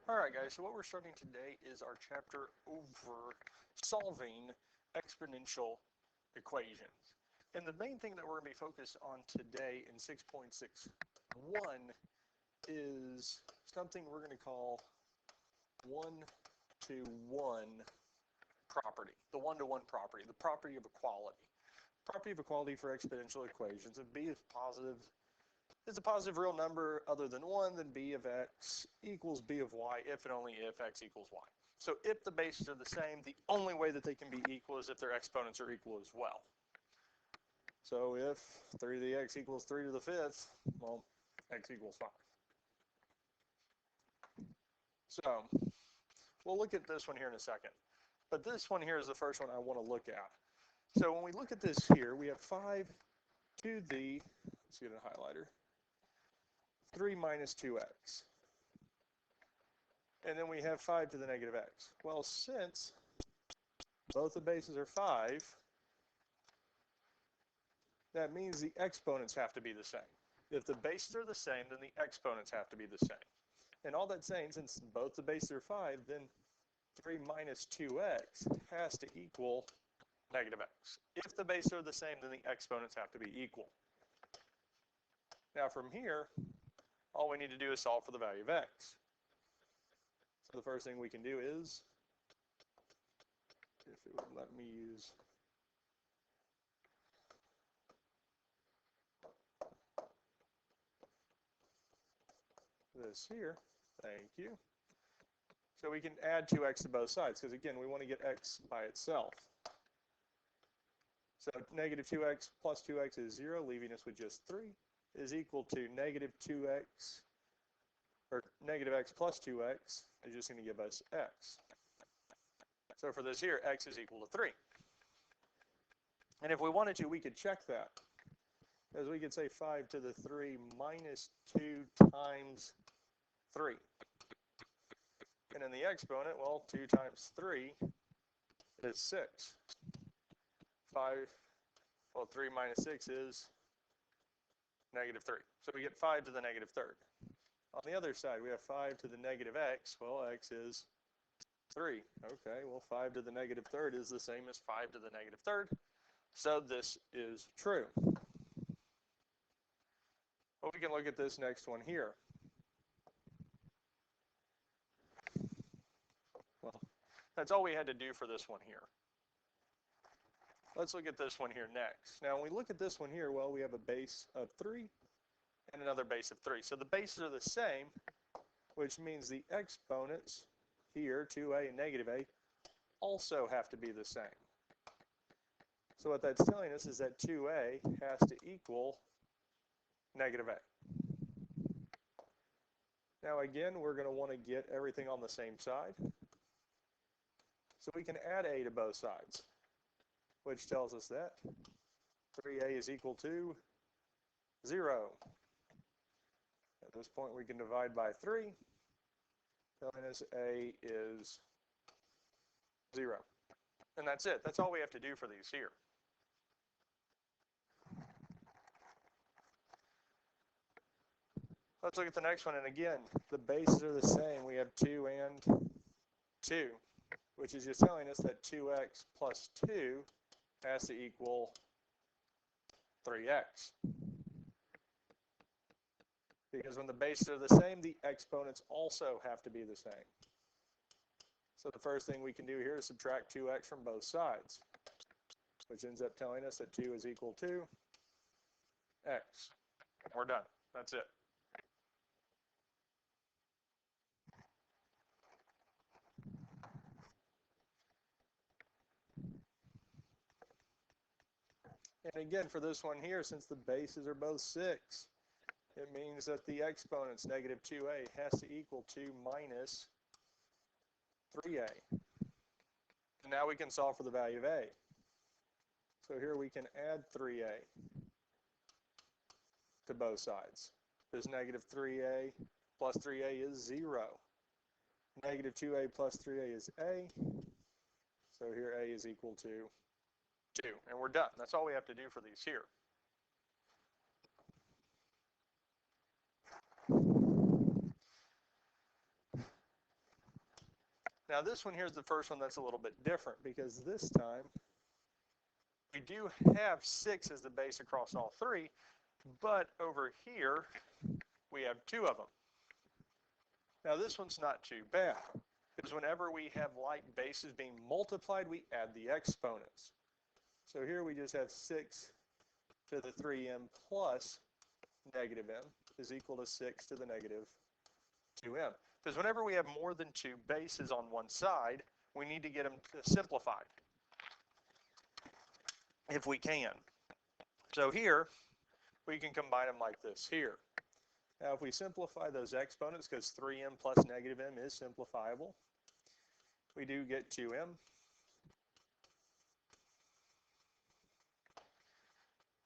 Alright guys, so what we're starting today is our chapter over solving exponential equations. And the main thing that we're going to be focused on today in 6.61 is something we're going to call one-to-one property. The one-to-one property, the property of equality. Property of equality for exponential equations. If b is positive, is a positive real number other than 1, then b of x equals b of y if and only if x equals y. So if the bases are the same, the only way that they can be equal is if their exponents are equal as well. So if 3 to the x equals 3 to the 5th, well, x equals 5. So we'll look at this one here in a second. But this one here is the first one I want to look at. So when we look at this here, we have 5 to the, let's get a highlighter, 3 minus 2x. And then we have 5 to the negative x. Well, since both the bases are 5, that means the exponents have to be the same. If the bases are the same, then the exponents have to be the same. And all that's saying, since both the bases are 5, then 3 minus 2x has to equal negative x. If the bases are the same, then the exponents have to be equal. Now from here, all we need to do is solve for the value of x. So the first thing we can do is, if it would let me use this here, thank you. So we can add 2x to both sides, because again, we want to get x by itself. So negative 2x plus 2x is 0, leaving us with just 3, is equal to negative 2x, or negative x plus 2x is just going to give us x. So for this here, x is equal to 3. And if we wanted to, we could check that. As we could say 5 to the 3 minus 2 times 3. And in the exponent, well, 2 times 3 is 6. 3 minus 6 is negative 3. So we get 5 to the negative third. On the other side, we have 5 to the negative x. Well, x is 3. Okay, well, 5 to the negative third is the same as 5 to the negative third. So this is true. Well, we can look at this next one here. Well, that's all we had to do for this one here. Let's look at this one here next. Now, when we look at this one here, well, we have a base of 3 and another base of 3. So the bases are the same, which means the exponents here, 2a and negative a, also have to be the same. So what that's telling us is that 2a has to equal negative a. Now again, we're going to want to get everything on the same side. So we can add a to both sides, which tells us that 3a is equal to 0. At this point, we can divide by 3, telling us a is 0. And that's it. That's all we have to do for these here. Let's look at the next one. And again, the bases are the same. We have 2 and 2, which is just telling us that 2x plus 2 has to equal 3x. Because when the bases are the same, the exponents also have to be the same. So the first thing we can do here is subtract 2x from both sides, which ends up telling us that 2 is equal to x. We're done. That's it. And again, for this one here, since the bases are both 6, it means that the exponents, negative 2a, has to equal 2 minus 3a. And now we can solve for the value of a. So here we can add 3a to both sides. This negative 3a plus 3a is 0. Negative 2a plus 3a is a. So here a is equal to 2. And we're done. That's all we have to do for these here. Now this one here is the first one that's a little bit different because this time we do have 6 as the base across all 3, but over here we have 2 of them. Now this one's not too bad because whenever we have like bases being multiplied, we add the exponents. So here we just have 6 to the 3m plus negative m is equal to 6 to the negative 2m. Because whenever we have more than 2 bases on one side, we need to get them simplified if we can. So here, we can combine them like this here. Now if we simplify those exponents, because 3m plus negative m is simplifiable, we do get 2m.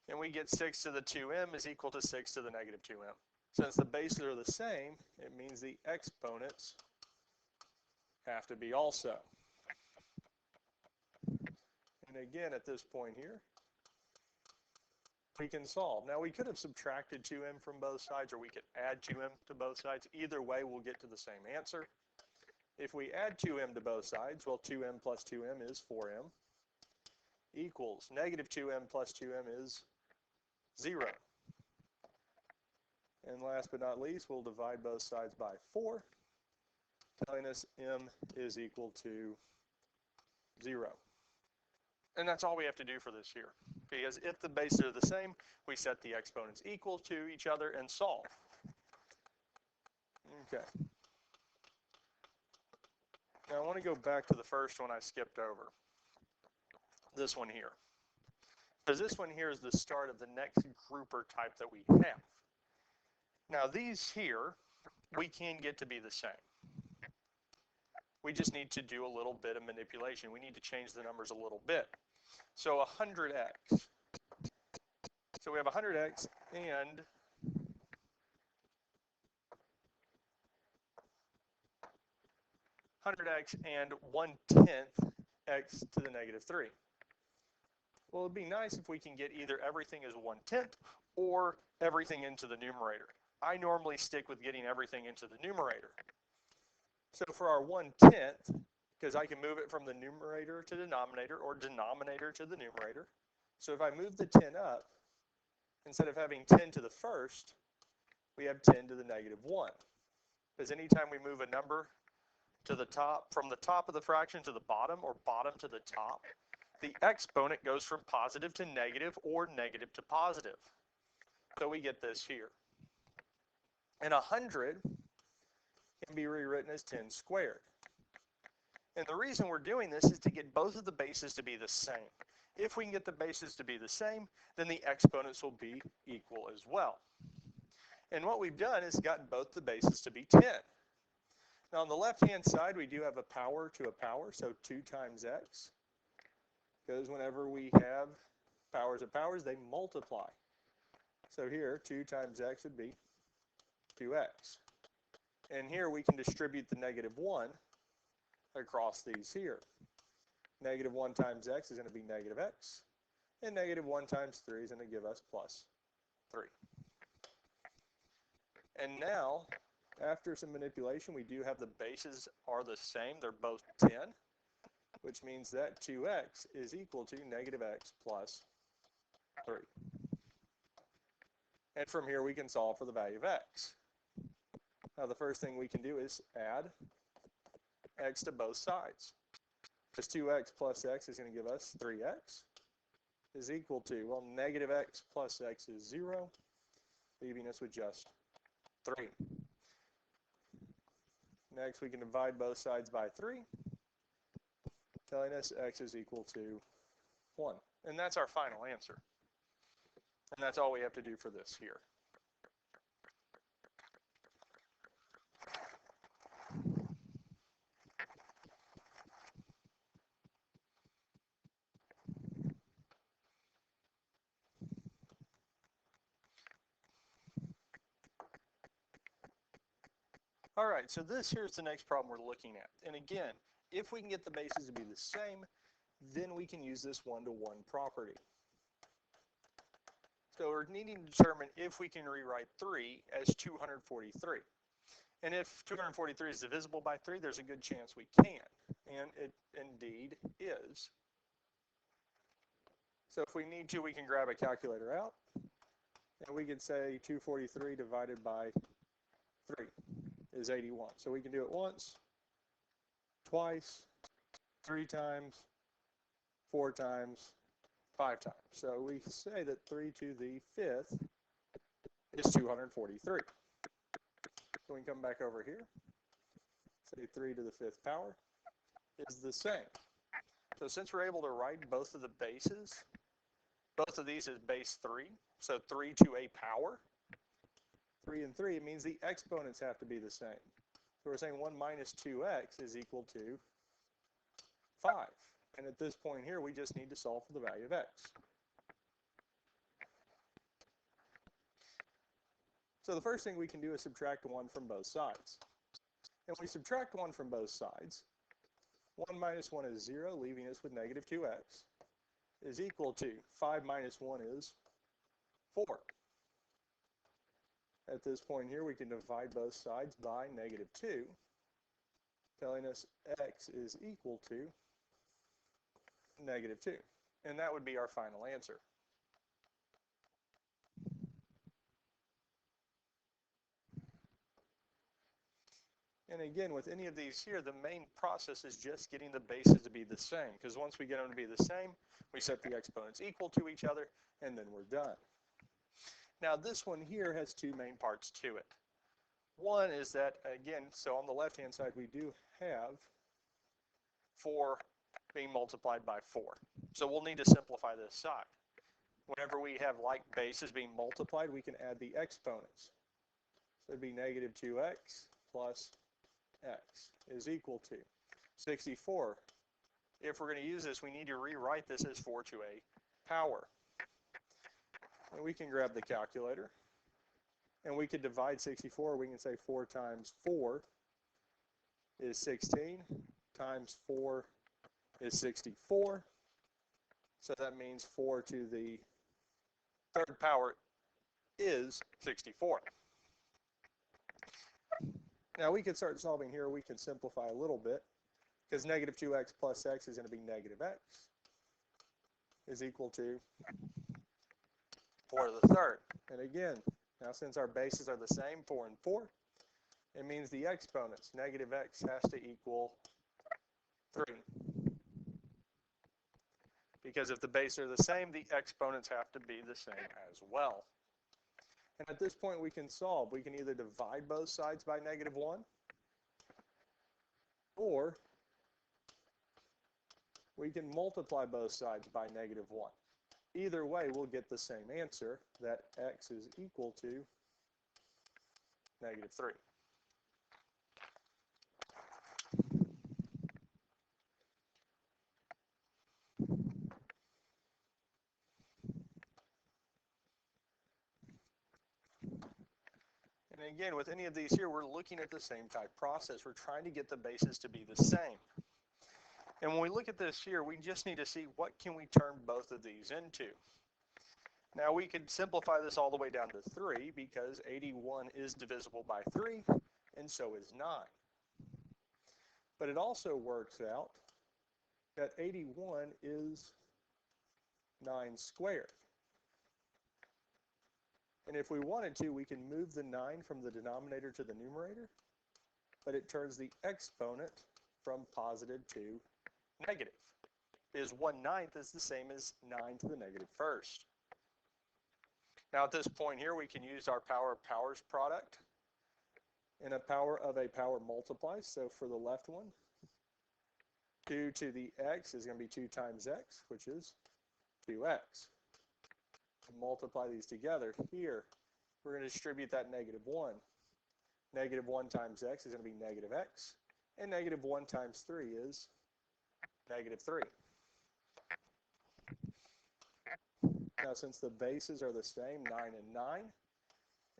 And we get 6 to the 2m is equal to 6 to the negative 2m. Since the bases are the same, it means the exponents have to be also. And again, at this point here, we can solve. Now we could have subtracted 2m from both sides, or we could add 2m to both sides. Either way, we'll get to the same answer. If we add 2m to both sides, well, 2m plus 2m is 4m equals negative 2m plus 2m is 0. And last but not least, we'll divide both sides by 4, telling us m is equal to 0. And that's all we have to do for this here. Because if the bases are the same, we set the exponents equal to each other and solve. Okay. Now I want to go back to the first one I skipped over. This one here. Because this one here is the start of the next grouper type that we have. Now these here, we can get to be the same. We just need to do a little bit of manipulation. We need to change the numbers a little bit. So 100x. So we have 100x and 100x and 1/10 x to the negative 3. Well, it'd be nice if we can get either everything as 1/10 or everything into the numerator. I normally stick with getting everything into the numerator. So for our 1/10, because I can move it from the numerator to denominator or denominator to the numerator. So if I move the 10 up, instead of having 10 to the first, we have 10 to the negative 1. Because anytime we move a number to the top, from the top of the fraction to the bottom or bottom to the top, the exponent goes from positive to negative or negative to positive. So we get this here. And 100 can be rewritten as 10 squared. And the reason we're doing this is to get both of the bases to be the same. If we can get the bases to be the same, then the exponents will be equal as well. And what we've done is gotten both the bases to be 10. Now on the left-hand side, we do have a power to a power, so 2 times x. Because whenever we have powers of powers, they multiply. So here, 2 times x would be 2x. And here we can distribute the negative 1 across these here. Negative 1 times x is going to be negative x. And negative 1 times 3 is going to give us plus 3. And now, after some manipulation, we do have the bases are the same. They're both 10, which means that 2x is equal to negative x plus 3. And from here, we can solve for the value of x. Now, the first thing we can do is add x to both sides. Because 2x plus x is going to give us 3x is equal to, well, negative x plus x is 0, leaving us with just 3. Next, we can divide both sides by 3, telling us x is equal to 1. And that's our final answer. And that's all we have to do for this here. All right, so here's the next problem we're looking at. And again, if we can get the bases to be the same, then we can use this one-to-one property. So we're needing to determine if we can rewrite 3 as 243. And if 243 is divisible by 3, there's a good chance we can. And it indeed is. So if we need to, we can grab a calculator out. And we could say 243 divided by 3 is 81. So we can do it once, twice, 3 times, 4 times, 5 times. So we say that 3 to the 5th is 243. So we can come back over here, say 3 to the 5th power is the same. So since we're able to write both of the bases, both of these is base 3, so 3 to a power, 3 and 3, it means the exponents have to be the same. So we're saying 1 minus 2x is equal to 5. And at this point here, we just need to solve for the value of x. So the first thing we can do is subtract 1 from both sides. And when we subtract 1 from both sides, 1 minus 1 is 0, leaving us with negative 2x, is equal to 5 minus 1 is 4. At this point here, we can divide both sides by negative 2, telling us x is equal to negative 2. And that would be our final answer. And again, with any of these here, the main process is just getting the bases to be the same. Because once we get them to be the same, we set the exponents equal to each other, and then we're done. Now this one here has 2 main parts to it. One is that, again, so on the left-hand side, we do have 4 being multiplied by 4. So we'll need to simplify this side. Whenever we have like bases being multiplied, we can add the exponents. So it'd be negative 2x plus x is equal to 64. If we're going to use this, we need to rewrite this as 4 to a power. And we can grab the calculator, and we could divide 64. We can say 4 times 4 is 16, times 4 is 64. So that means 4 to the 3rd power is 64. Now we can start solving here. We can simplify a little bit, because negative 2x plus x is going to be negative x is equal to 4 to the 3rd. And again, now since our bases are the same, 4 and 4, it means the exponents, negative x has to equal 3. Because if the bases are the same, the exponents have to be the same as well. And at this point we can solve. We can either divide both sides by negative 1, or we can multiply both sides by negative 1. Either way, we'll get the same answer, that x is equal to negative 3. And again, with any of these here, we're looking at the same type process. We're trying to get the bases to be the same. And when we look at this here, we just need to see what can we turn both of these into. Now we could simplify this all the way down to 3, because 81 is divisible by 3, and so is 9. But it also works out that 81 is 9 squared. And if we wanted to, we can move the 9 from the denominator to the numerator, but it turns the exponent from positive to negative, because 1/9 is the same as 9 to the negative 1st. Now at this point here, we can use our power of powers product, and a power of a power multiplies. So for the left one, 2 to the x is going to be 2 times x, which is 2x. To multiply these together, here we're going to distribute that negative 1. Negative 1 times x is going to be negative x, and negative 1 times 3 is negative 3. Now since the bases are the same, 9 and 9,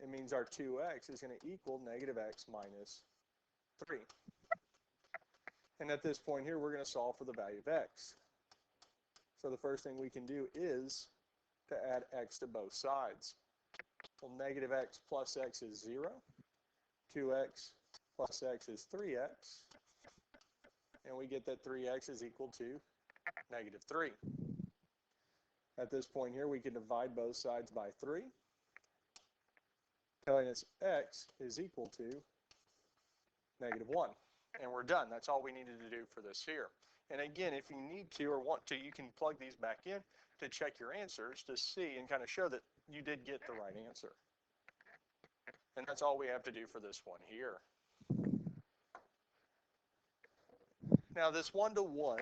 it means our 2x is going to equal negative x minus 3. And at this point here, we're going to solve for the value of x. So the first thing we can do is to add x to both sides. Well, negative x plus x is 0. 2x plus x is 3x, and we get that 3x is equal to negative 3. At this point here, we can divide both sides by 3, telling us x is equal to negative 1. And we're done. That's all we needed to do for this here. And again, if you need to or want to, you can plug these back in to check your answers to see and kind of show that you did get the right answer. And that's all we have to do for this one here. Now this 1-to-1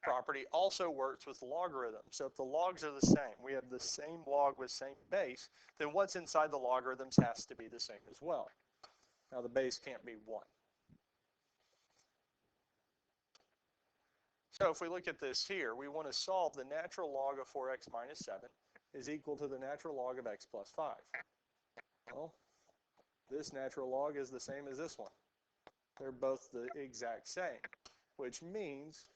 property also works with logarithms. So if the logs are the same, we have the same log with same base, then what's inside the logarithms has to be the same as well. Now the base can't be 1. So if we look at this here, we want to solve the natural log of 4x minus 7 is equal to the natural log of x plus 5. Well, this natural log is the same as this one. They're both the exact same, which means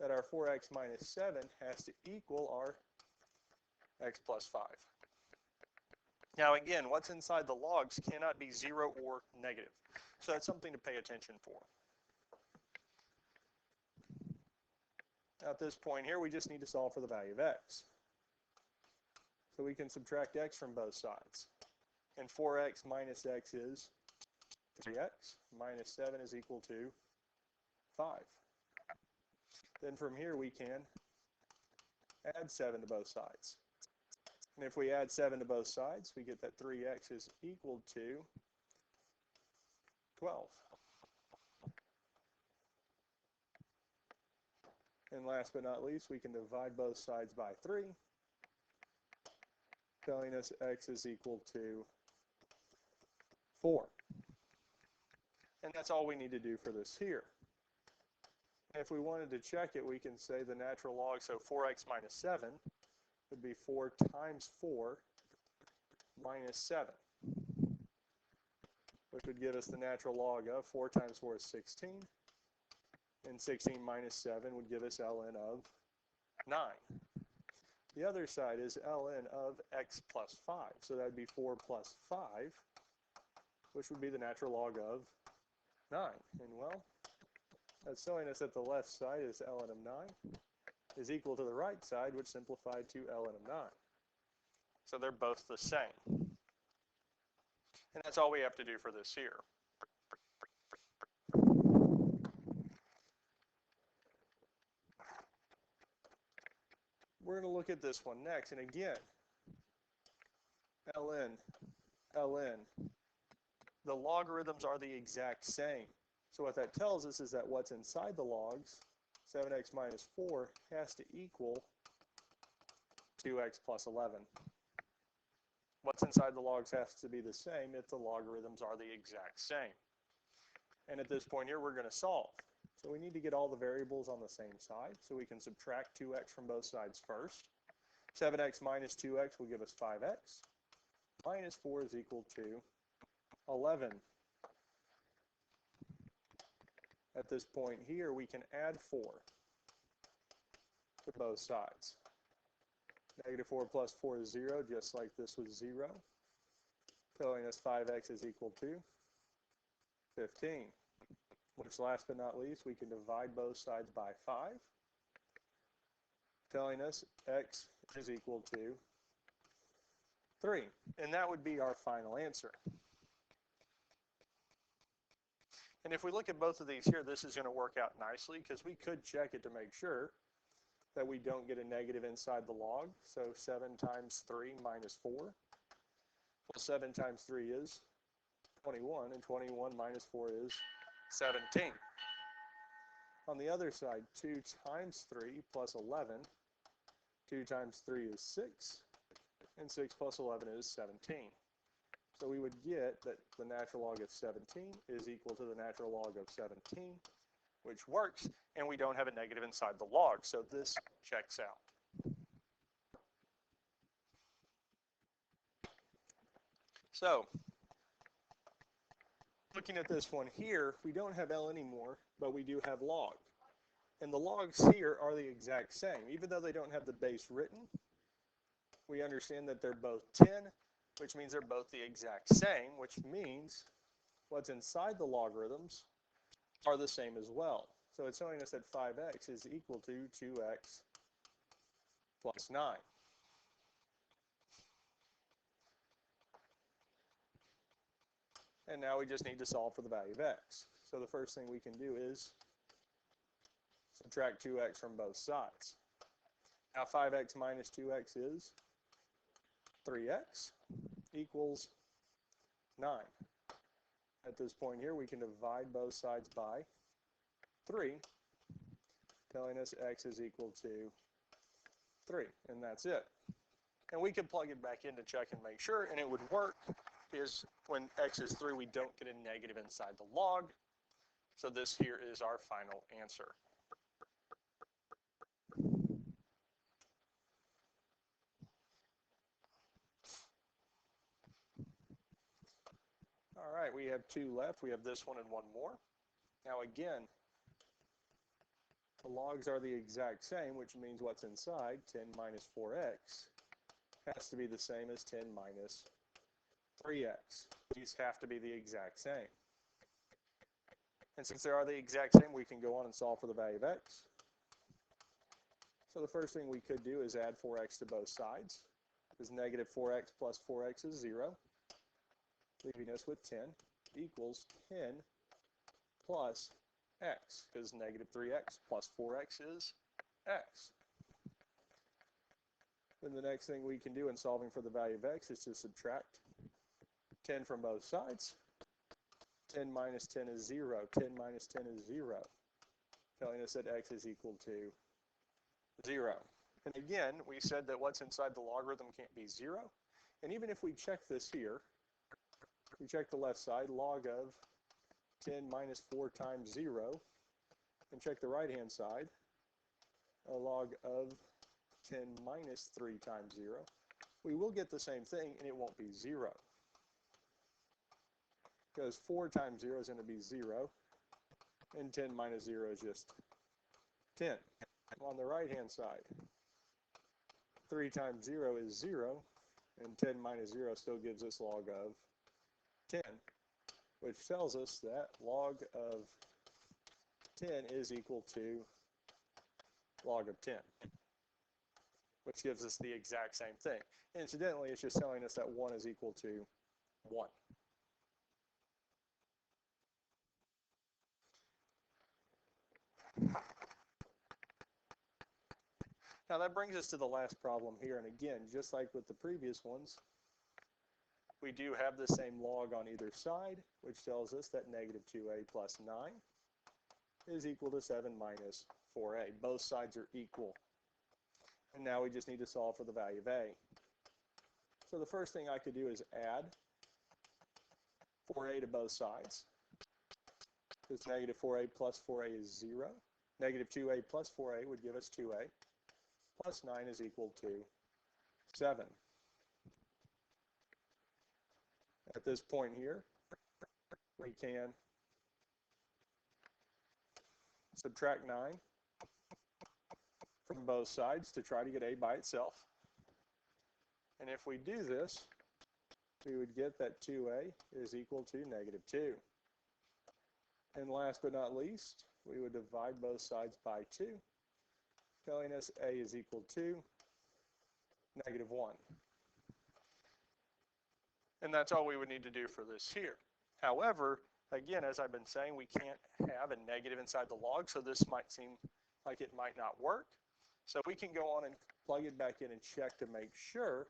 that our 4x minus 7 has to equal our x plus 5. Now again, what's inside the logs cannot be 0 or negative. So that's something to pay attention for. At this point here, we just need to solve for the value of x. So we can subtract x from both sides. And 4x minus x is 3x, minus 7 is equal to 5. Then from here we can add 7 to both sides. And if we add 7 to both sides, we get that 3x is equal to 12. And last but not least, we can divide both sides by 3, telling us x is equal to 4. And that's all we need to do for this here. If we wanted to check it, we can say the natural log, so 4x minus 7 would be 4 times 4 minus 7, which would give us the natural log of 4 times 4 is 16, and 16 minus 7 would give us ln of 9. The other side is ln of x plus 5, so that would be 4 plus 5, which would be the natural log of 9. And well, that's showing us that the left side is ln of 9 is equal to the right side, which simplified to ln of 9. So they're both the same. And that's all we have to do for this here. We're going to look at this one next. And again, ln, the logarithms are the exact same. So what that tells us is that what's inside the logs, 7x minus 4, has to equal 2x plus 11. What's inside the logs has to be the same if the logarithms are the exact same. And at this point here, we're going to solve. So we need to get all the variables on the same side. So we can subtract 2x from both sides first. 7x minus 2x will give us 5x. Minus 4 is equal to 11. At this point here, we can add 4 to both sides. Negative 4 plus 4 is 0, just like this was 0, telling us 5x is equal to 15. Which, last but not least, we can divide both sides by 5, telling us x is equal to 3. And that would be our final answer. And if we look at both of these here, this is going to work out nicely because we could check it to make sure that we don't get a negative inside the log. So 7 times 3 minus 4. Well, 7 times 3 is 21, and 21 minus 4 is 17. On the other side, 2 times 3 plus 11. 2 times 3 is 6, and 6 plus 11 is 17. So we would get that the natural log of 17 is equal to the natural log of 17, which works, and we don't have a negative inside the log, so this checks out. So, looking at this one here, we don't have L anymore, but we do have log. And the logs here are the exact same. Even though they don't have the base written, we understand that they're both 10, which means they're both the exact same, which means what's inside the logarithms are the same as well. So it's telling us that 5x is equal to 2x plus 9. And now we just need to solve for the value of x. So the first thing we can do is subtract 2x from both sides. Now 5x minus 2x is 3x equals 9. At this point here, we can divide both sides by 3, telling us x is equal to 3, and that's it. And we can plug it back in to check and make sure, and it would work, because when x is 3, we don't get a negative inside the log. So this here is our final answer. All right, we have 2 left. We have this one and one more. Now again, the logs are the exact same, which means what's inside, 10 minus 4x, has to be the same as 10 minus 3x. These have to be the exact same. And since they are the exact same, we can go on and solve for the value of x. So the first thing we could do is add 4x to both sides, because negative 4x plus 4x is 0, leaving us with 10 equals 10 plus x, because negative 3x plus 4x is x. Then the next thing we can do in solving for the value of x is to subtract 10 from both sides. 10 minus 10 is 0. 10 minus 10 is 0, telling us that x is equal to 0. And again, we said that what's inside the logarithm can't be 0. And even if we check this here, we check the left side, log of 10 minus 4 times 0, and check the right-hand side, a log of 10 minus 3 times 0, we will get the same thing, and it won't be 0. Because 4 times 0 is going to be 0, and 10 minus 0 is just 10. On the right-hand side, 3 times 0 is 0, and 10 minus 0 still gives us log of 10, which tells us that log of 10 is equal to log of 10, which gives us the exact same thing. And incidentally, it's just telling us that 1 is equal to 1. Now that brings us to the last problem here, and again, just like with the previous ones, we do have the same log on either side, which tells us that negative 2a plus 9 is equal to 7 minus 4a. Both sides are equal. And now we just need to solve for the value of a. So the first thing I could do is add 4a to both sides. Because negative 4a plus 4a is 0. Negative 2a plus 4a would give us 2a. Plus 9 is equal to 7. At this point here, we can subtract 9 from both sides to try to get a by itself. And if we do this, we would get that 2a is equal to negative 2. And last but not least, we would divide both sides by 2, telling us a is equal to negative 1. And that's all we would need to do for this here. However, again, as I've been saying, we can't have a negative inside the log, so this might seem like it might not work. So we can go on and plug it back in and check to make sure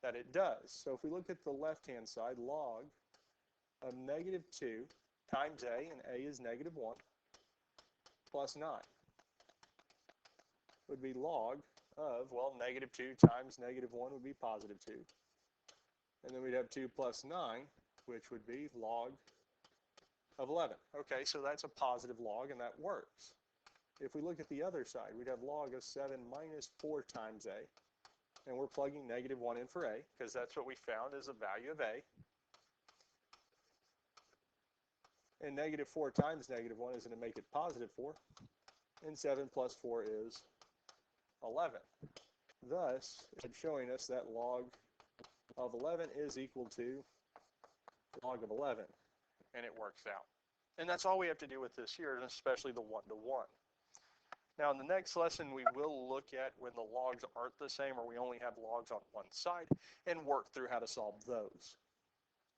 that it does. So if we look at the left-hand side, log of negative 2 times a, and a is negative 1, plus 9 would be log of, well, negative 2 times negative 1 would be positive 2. And then we'd have 2 plus 9, which would be log of 11. Okay, so that's a positive log, and that works. If we look at the other side, we'd have log of 7 minus 4 times a. And we're plugging negative 1 in for a, because that's what we found is the value of a. And negative 4 times negative 1 is going to make it positive 4. And 7 plus 4 is 11. Thus, it's showing us that log of 11 is equal to log of 11. And it works out. And that's all we have to do with this here, and especially the one-to-one. Now in the next lesson, we will look at when the logs aren't the same, or we only have logs on one side, and work through how to solve those.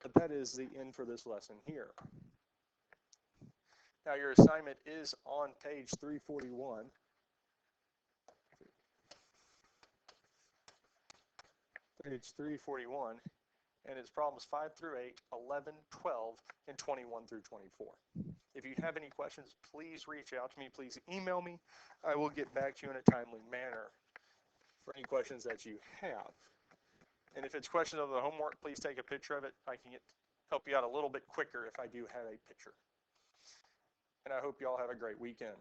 But that is the end for this lesson here. Now your assignment is on page 341. Page 341, and it's problems 5 through 8, 11, 12, and 21 through 24. If you have any questions, please reach out to me. Please email me. I will get back to you in a timely manner for any questions that you have. And if it's questions of the homework, please take a picture of it. I can help you out a little bit quicker if I do have a picture. And I hope you all have a great weekend.